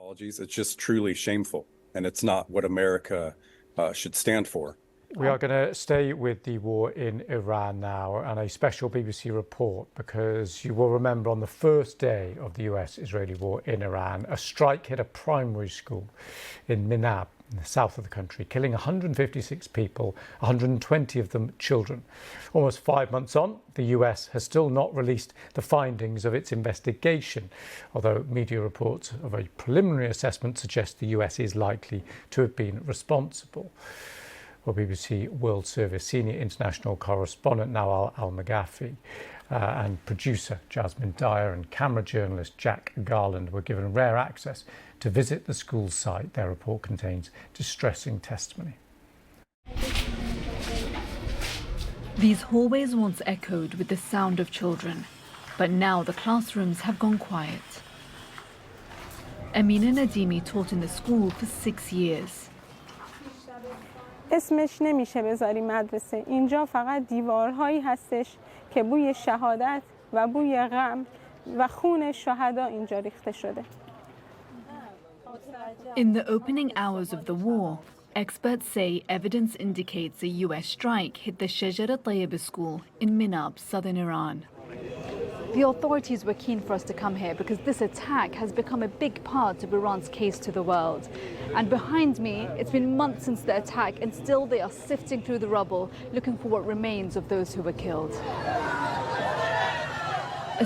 It's just truly shameful, and it's not what America should stand for. We are going to stay with the war in Iran now and a special BBC report, because you will remember on the first day of the US-Israeli war in Iran, a strike hit a primary school in Minab, in the south of the country, killing 156 people, 120 of them children. Almost 5 months on, the US has still not released the findings of its investigation, although media reports of a preliminary assessment suggest the US is likely to have been responsible. Well, BBC World Service senior international correspondent Nawal Al-Maghafi and producer Jasmine Dyer and camera journalist Jack Garland were given rare access to visit the school site. Their report contains distressing testimony. These hallways once echoed with the sound of children, but now the classrooms have gone quiet. Amina Nadimi taught in the school for 6 years. اسمش نمیشه بذاری مدرسه. اینجا فقط دیوارهایی هستش که بوی شهادت و بوی غم و خون شهدا اینجا ریخته شده. In the opening hours of the war, experts say evidence indicates a US strike hit the Shajar al-Tayyib school in Minab, southern Iran. The authorities were keen for us to come here because this attack has become a big part of Iran's case to the world. And behind me, it's been months since the attack, and still they are sifting through the rubble, looking for what remains of those who were killed.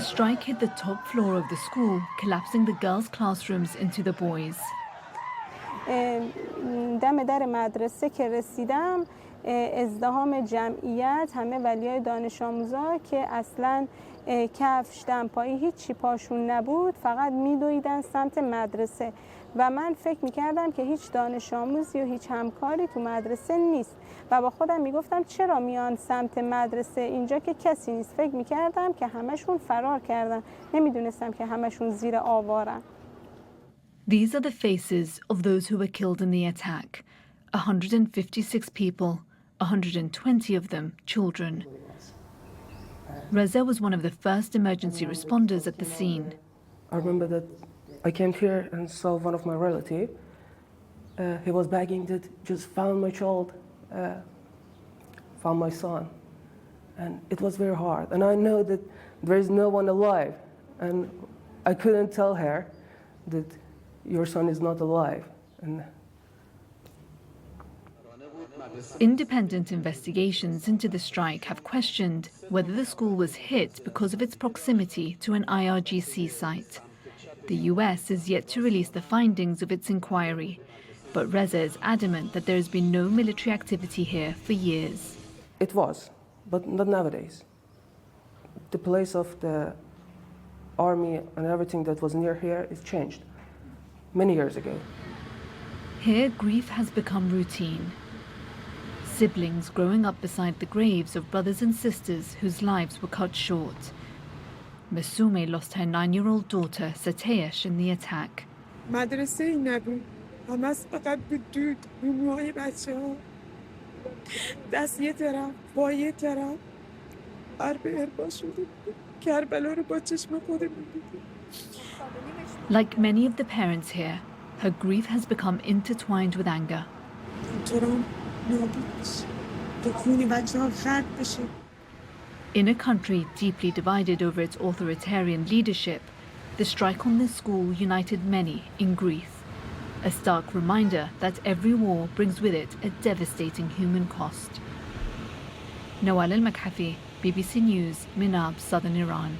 A strike hit the top floor of the school, collapsing the girls' classrooms into the boys. دم در مدرسه که رسیدم ازدحام جمعیت، همه ولیای دانش آموزا که اصلاً کفش دمپایی هیچی پاشون نبود، فقط میدویدن سمت مدرسه و من فکر میکردم که هیچ دانش آموزی و هیچ همکاری تو مدرسه نیست و با خودم میگفتم چرا میان سمت مدرسه، اینجا که کسی نیست. فکر میکردم که همشون فرار کردن، نمیدونستم که همشون زیر آوارن. These are the faces of those who were killed in the attack. 156 people, 120 of them children. Reza was one of the first emergency responders at the scene. I remember that I came here and saw one of my relatives. He was begging that just found my child, found my son. And it was very hard. And I know that there is no one alive. And I couldn't tell her that your son is not alive. And independent investigations into the strike have questioned whether the school was hit because of its proximity to an IRGC site. The US is yet to release the findings of its inquiry, but Reza is adamant that there has been no military activity here for years. It was, but not nowadays. The place of the army and everything that was near here is changed many years ago. Here, grief has become routine. Siblings growing up beside the graves of brothers and sisters whose lives were cut short. Masume lost her 9-year-old daughter, Satesh, in the attack. Like many of the parents here, her grief has become intertwined with anger. In a country deeply divided over its authoritarian leadership, the strike on this school united many in grief. A stark reminder that every war brings with it a devastating human cost. Nawal Al-Maghafi, BBC News, Minab, southern Iran.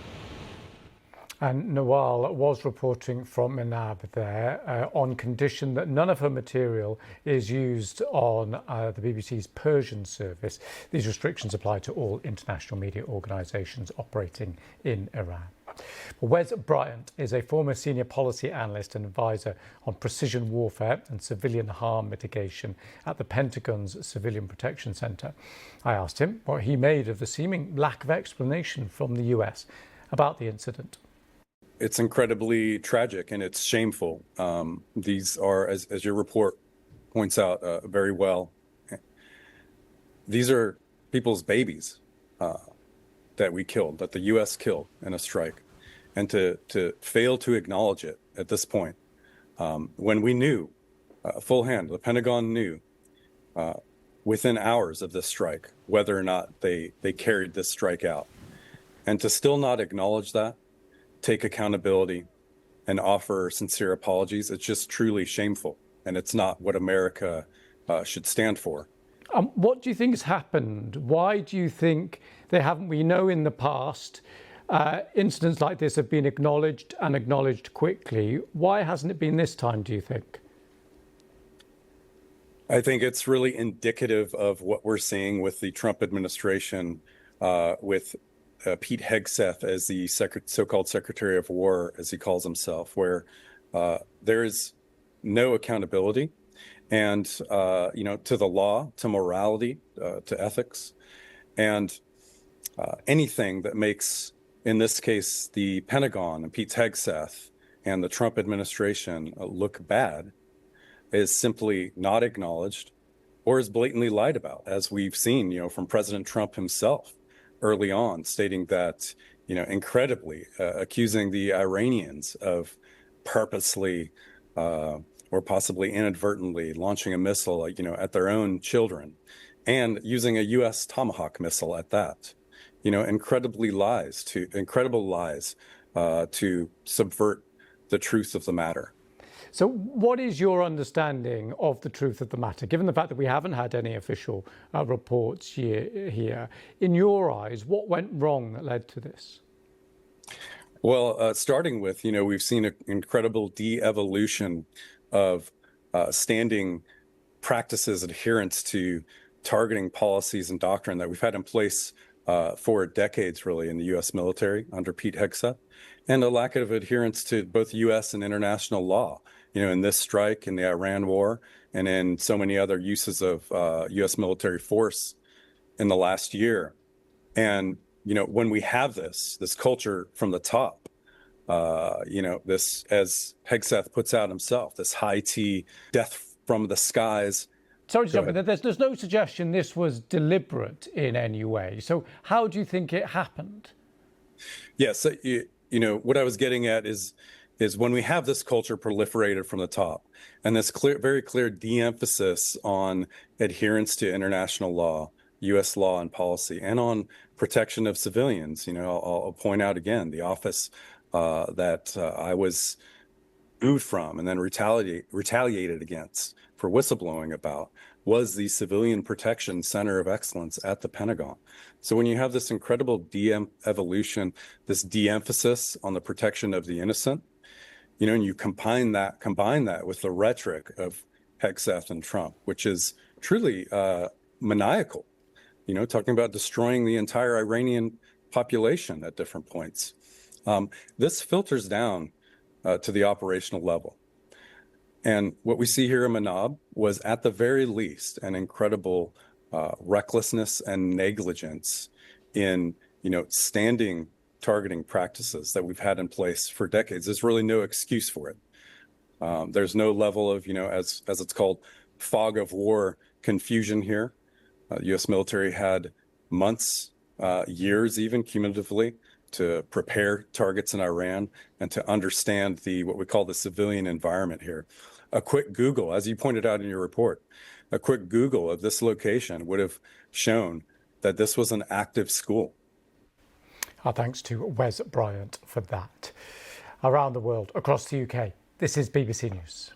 And Nawal was reporting from Minab there on condition that none of her material is used on the BBC's Persian service. These restrictions apply to all international media organisations operating in Iran. Well, Wes Bryant is a former senior policy analyst and advisor on precision warfare and civilian harm mitigation at the Pentagon's Civilian Protection Center. I asked him what he made of the seeming lack of explanation from the US about the incident. It's incredibly tragic and it's shameful. These are, as your report points out very well, these are people's babies that we killed, that the U.S. killed in a strike. And to fail to acknowledge it at this point when we knew full hand, the Pentagon knew within hours of this strike whether or not they carried this strike out. And to still not acknowledge that, take accountability, and offer sincere apologies, it's just truly shameful. And it's not what America should stand for. What do you think has happened? Why do you think they haven't? We know in the past, incidents like this have been acknowledged and acknowledged quickly. Why hasn't it been this time, do you think? I think it's really indicative of what we're seeing with the Trump administration, with Pete Hegseth as the so-called Secretary of War, as he calls himself, where there is no accountability and, to the law, to morality, to ethics, and anything that makes, in this case, the Pentagon and Pete Hegseth and the Trump administration look bad is simply not acknowledged or is blatantly lied about, as we've seen, from President Trump himself early on, stating that, incredibly accusing the Iranians of purposely or possibly inadvertently launching a missile, at their own children, and using a U.S. Tomahawk missile at that. Incredible lies to subvert the truth of the matter. So what is your understanding of the truth of the matter, given the fact that we haven't had any official reports here? In your eyes, what went wrong that led to this? Well, starting with, we've seen an incredible de-evolution of standing practices, adherence to targeting policies and doctrine that we've had in place for decades, really, in the U.S. military under Pete Hegseth, and a lack of adherence to both U.S. and international law, in this strike, in the Iran war, and in so many other uses of U.S. military force in the last year. And, when we have this culture from the top, this, as Hegseth puts out himself, this high T, death from the skies. Sorry to jump in, there's no suggestion this was deliberate in any way. So how do you think it happened? Yes, what I was getting at is when we have this culture proliferated from the top, and this very clear de-emphasis on adherence to international law, U.S. law and policy, and on protection of civilians. I'll point out again the office that I was moved from and then retaliated against for whistleblowing about was the Civilian Protection Center of Excellence at the Pentagon. So when you have this incredible de-evolution, this de-emphasis on the protection of the innocent, and you combine that with the rhetoric of Hegseth and Trump, which is truly maniacal, talking about destroying the entire Iranian population at different points. This filters down to the operational level. And what we see here in Manab was, at the very least, an incredible recklessness and negligence in, standing targeting practices that we've had in place for decades. There's really no excuse for it. There's no level of, as it's called, fog of war confusion here. The U.S. military had months, years even cumulatively, to prepare targets in Iran and to understand what we call the civilian environment here. A quick Google, as you pointed out in your report, a quick Google of this location would have shown that this was an active school. Our thanks to Wes Bryant for that. Around the world, across the UK, this is BBC News.